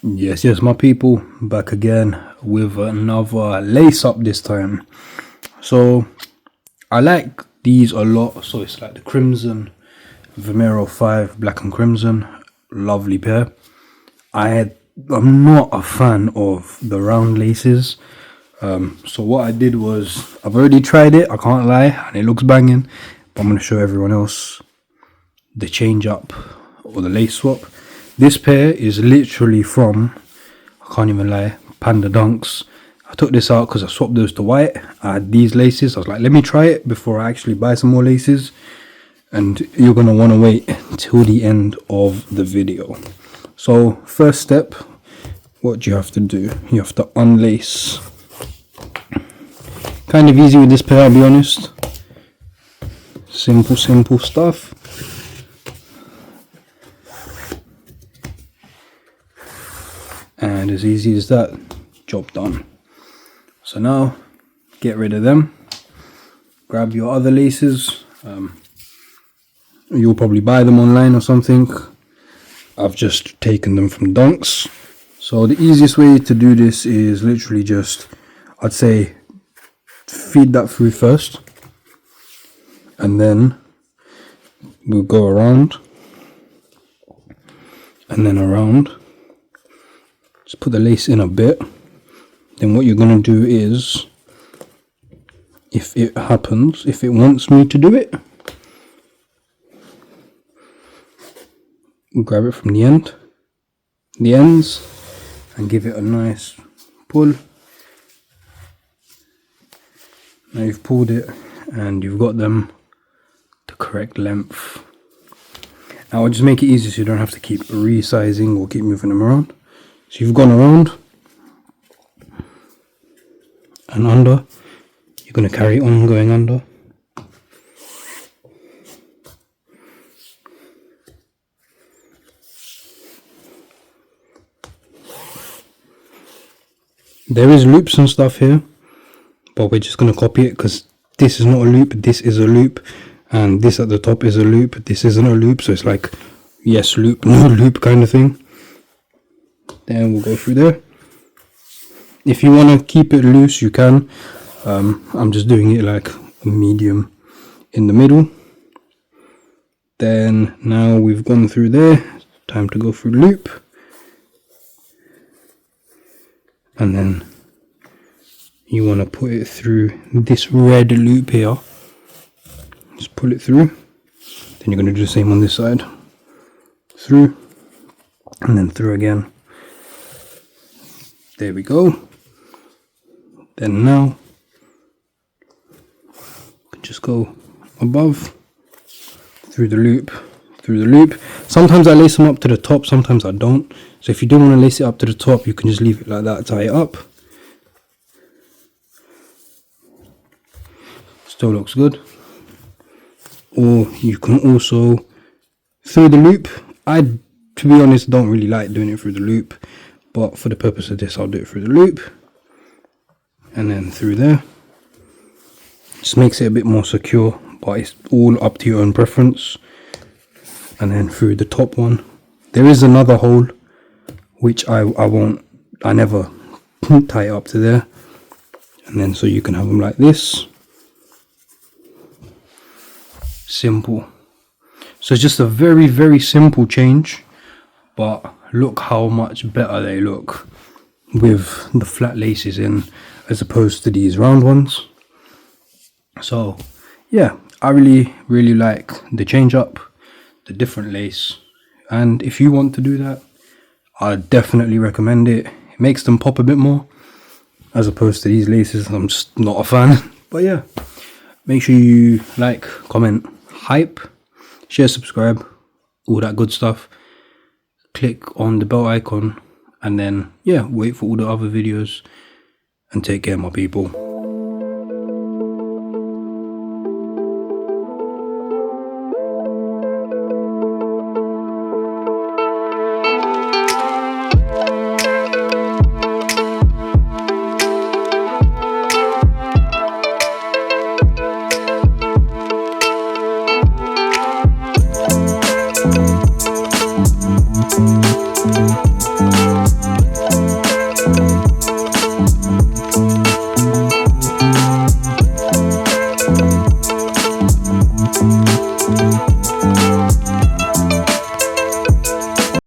Yes, my people, back again with another lace up this time. So I like these a lot. So it's like the Crimson Vomero 5 black and crimson, lovely pair. I'm not a fan of the round laces. So what I did was, I've already tried it, I can't lie, and it looks banging, but I'm going to show everyone else the change up or the lace swap. This pair is literally from, I can't even lie, Panda Dunks. I took this out because I swapped those to white. I had these laces. I was like, let me try it before I actually buy some more laces. And you're going to want to wait till the end of the video. So first step, what do you have to do? You have to unlace. Kind of easy with this pair, I'll be honest. Simple stuff. And as easy as that, job done. So now get rid of them, grab your other laces. You'll probably buy them online or something. I've just taken them from Dunks. So the easiest way to do this is literally just, I'd say, feed that through first, and then we'll go around and then around. Just put the lace in a bit. Then what you're going to do is, if it happens, if it wants me to do it, grab it from the ends, and give it a nice pull. Now you've pulled it and you've got them the correct length. Now I'll just make it easy so you don't have to keep resizing or keep moving them around. So you've gone around and under. You're going to carry on going under. There is loops and stuff here, but we're just going to copy it because this is not a loop, this is a loop, and this at the top is a loop, this isn't a loop, so it's like yes loop, no loop kind of thing. Then we'll go through there. If you want to keep it loose, you can. I'm just doing it like a medium in the middle. Then now we've gone through there, time to go through loop. And then you want to put it through this red loop here. Just pull it through. Then you're going to do the same on this side. Through. And then through again. There we go. Then now, just go above, through the loop, through the loop. Sometimes I lace them up to the top, sometimes I don't. So if you don't want to lace it up to the top, you can just leave it like that, tie it up. Still looks good. Or you can also, through the loop. I, to be honest, don't really like doing it through the loop, but for the purpose of this, I'll do it through the loop. And then through there. Just makes it a bit more secure, but it's all up to your own preference. And then through the top one. There is another hole, which I never tie it up to there. And then so you can have them like this. Simple. So it's just a very simple change, but look how much better they look with the flat laces in as opposed to these round ones. So yeah, I really like the change up, the different lace, and if you want to do that, I definitely recommend it. It makes them pop a bit more as opposed to these laces. I'm just not a fan. But yeah, make sure you like, comment, hype, share, subscribe, all that good stuff. Click on the bell icon, and then yeah, wait for all the other videos, and take care, my people.